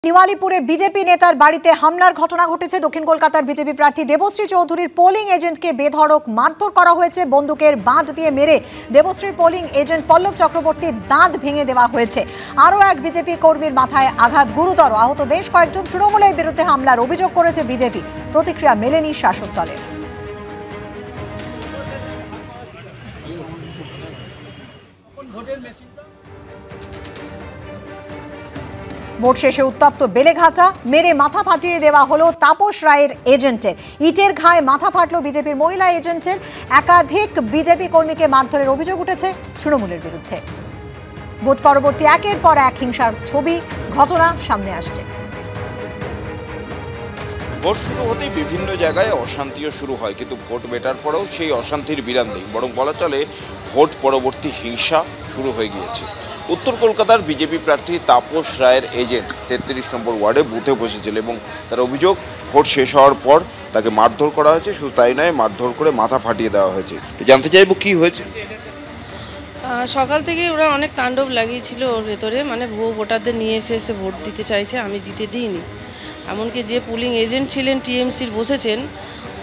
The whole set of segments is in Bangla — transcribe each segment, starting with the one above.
তিওয়ালিপুরে বিজেপি নেতার বাড়িতে হামলার ঘটনা ঘটেছে। দক্ষিণ কলকাতার বিজেপি প্রার্থী দেবশ্রী চৌধুরীর পোলিং এজেন্টকে বেধড়ক মারধর করা হয়েছে। বন্দুকের বাঁধ দিয়ে মেরে দেবশ্রীর পোলিং এজেন্ট পল্লব চক্রবর্তীর দাঁত ভেঙে দেওয়া হয়েছে। আরও এক বিজেপি কর্মীর মাথায় আঘাত গুরুতর। আহত বেশ কয়েকজন। তৃণমূলের বিরুদ্ধে হামলার অভিযোগ করেছে বিজেপি। প্রতিক্রিয়া মেলেনি শাসক দলের। ভোট শেষে উত্তপ্ত বেলেঘাটা। মেরে মাথা ফাটিয়ে দেওয়া হলো তাপস রায়ের এজেন্টের। ইটের ঘায়ে মাথা ফাটল বিজেপির মহিলা এজেন্টের। একাধিক বিজেপি কর্মীকে মারধরের অভিযোগ উঠেছে তৃণমূলের বিরুদ্ধে। ভোট পরবর্তী একের পর এক হিংসার ছবি, ঘটনা সামনে আসছে। ভোট শুরু হতেই বিভিন্ন জায়গায় অশান্তিও শুরু হয়, কিন্তু ভোট মেটার পরেও সেই অশান্তির বিরাম নেই, বরং বলা চলে ভোট পরবর্তী হিংসা শুরু হয়ে গিয়েছে। উত্তর কলকাতার বিজেপি প্রার্থী তাপস রায়ের এজেন্ট 33 নম্বর ওয়ার্ডে বুথে বসেছিল এবং তার অভিযোগ ভোট শেষ হওয়ার পর তাকে মারধর করা হয়েছে। শুধু তাই নয়, মারধর করে মাথা ফাটিয়ে দেওয়া হয়েছে। জানতে চাইব কি হয়েছে। সকাল থেকে ওরা অনেক তাণ্ডব লাগিয়েছিল ওর ভেতরে, মানে ভুয়ো ভোটারদের নিয়ে এসে ভোট দিতে চাইছে, আমি দিতে দিইনি। এমনকি যে পোলিং এজেন্ট ছিলেন টিএমসির বসেছেন,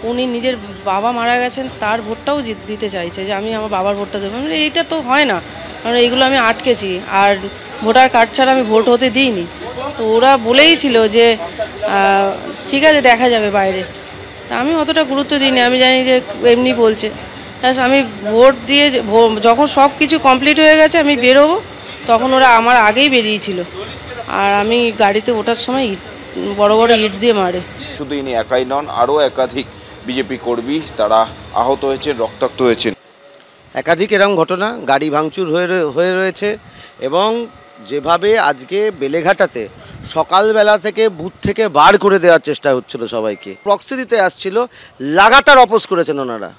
উনি নিজের বাবা মারা গেছেন তার ভোটটাও দিতে চাইছে, যে আমি আমার বাবার ভোটটা দেবো। মানে এইটা তো হয় না, কারণ এইগুলো আমি আটকেছি, আর ভোটার কার্ড ছাড়া আমি ভোট হতে দিইনি। তো ওরা বলেই ছিল যে ঠিক আছে দেখা যাবে বাইরে। তা আমি অতটা গুরুত্ব দিইনি, আমি জানি যে এমনি বলছে। আমি ভোট দিয়ে যখন সব কিছু কমপ্লিট হয়ে গেছে আমি বেরোবো, তখন ওরা আমার আগেই বেরিয়েছিল, আর আমি গাড়িতে ওঠার সময় বড় বড় ইট দিয়ে মারে। শুধু ইনি একাই নন, আরও একাধিক বিজেপি কর্মী তারা আহত হয়েছেন, রক্তাক্ত হয়েছেন। একাধিক এরকম ঘটনা, গাড়ি ভাঙচুর হয়ে রয়েছে। এবং যেভাবে আজকে বেলেঘাটাতে সকালবেলা থেকে বুথ থেকে বার করে দেওয়ার চেষ্টা হচ্ছিল, সবাইকে প্রক্সি দিতে আসছিল, লাগাতার অপোজ করেছেন ওনারা।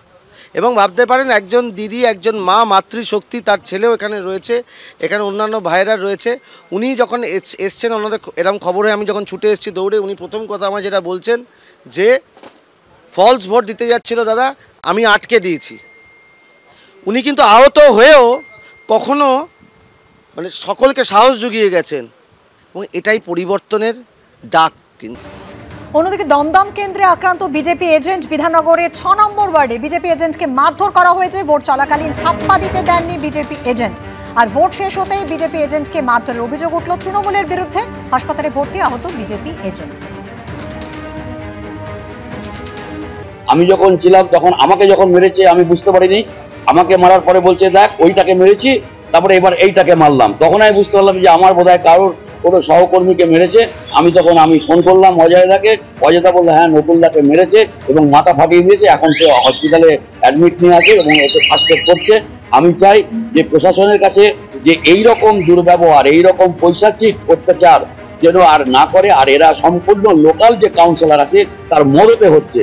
এবং ভাবতে পারেন একজন দিদি, একজন মা, মাতৃশক্তি, তার ছেলেও এখানে রয়েছে, এখানে অন্যান্য ভাইয়েরা রয়েছে। উনি যখন এসছেন, ওনাদের এরকম খবরে আমি যখন ছুটে এসেছি দৌড়ে, উনি প্রথম কথা আমার যেটা বলছেন যে ফলস ভোট দিতে যাচ্ছিল দাদা, আমি আটকে দিয়েছি। উনি কিন্তু আহত হয়েও কখনো মানে সকলকে সাহস জুগিয়ে গেছেন, এবং এটাই পরিবর্তনের ডাক। কিন্তু অন্যদিকে দমদম কেন্দ্রে আক্রান্ত বিজেপি এজেন্ট। বিধাননগরের 6 নম্বর ওয়ার্ডে বিজেপি এজেন্টকে মারধর করা হয়েছে। ভোট চলাকালীন ছাপ্পা দিতে দেননি বিজেপি এজেন্ট, আর ভোট শেষ হতেই বিজেপি এজেন্টকে মারধরের অভিযোগ উঠল তৃণমূলের বিরুদ্ধে। হাসপাতালে ভর্তি আহত বিজেপি এজেন্ট। আমি যখন ছিলাম তখন আমাকে যখন মেরেছে আমি বুঝতে পারিনি। আমাকে মারার পরে বলছে দেখ ওইটাকে মেরেছি, তারপরে এবার এইটাকে মারলাম। তখন আমি বুঝতে পারলাম যে আমার বোধহয় কারোর কোনো সহকর্মীকে মেরেছে। আমি ফোন করলাম অজয়দাকে, অজয়দা বললো হ্যাঁ নকুলদাকে মেরেছে এবং মাথা ফাটিয়ে দিয়েছে, এখন সে হসপিটালে অ্যাডমিট নিয়ে আছে এবং এসে ফার্স্ট এড করছে। আমি চাই যে প্রশাসনের কাছে যে এইরকম দুর্ব্যবহার, এইরকম পৈশাচিক অত্যাচার যেন আর না করে, আর এরা সম্পূর্ণ লোকাল যে কাউন্সিলর আছে তার মদতে হচ্ছে।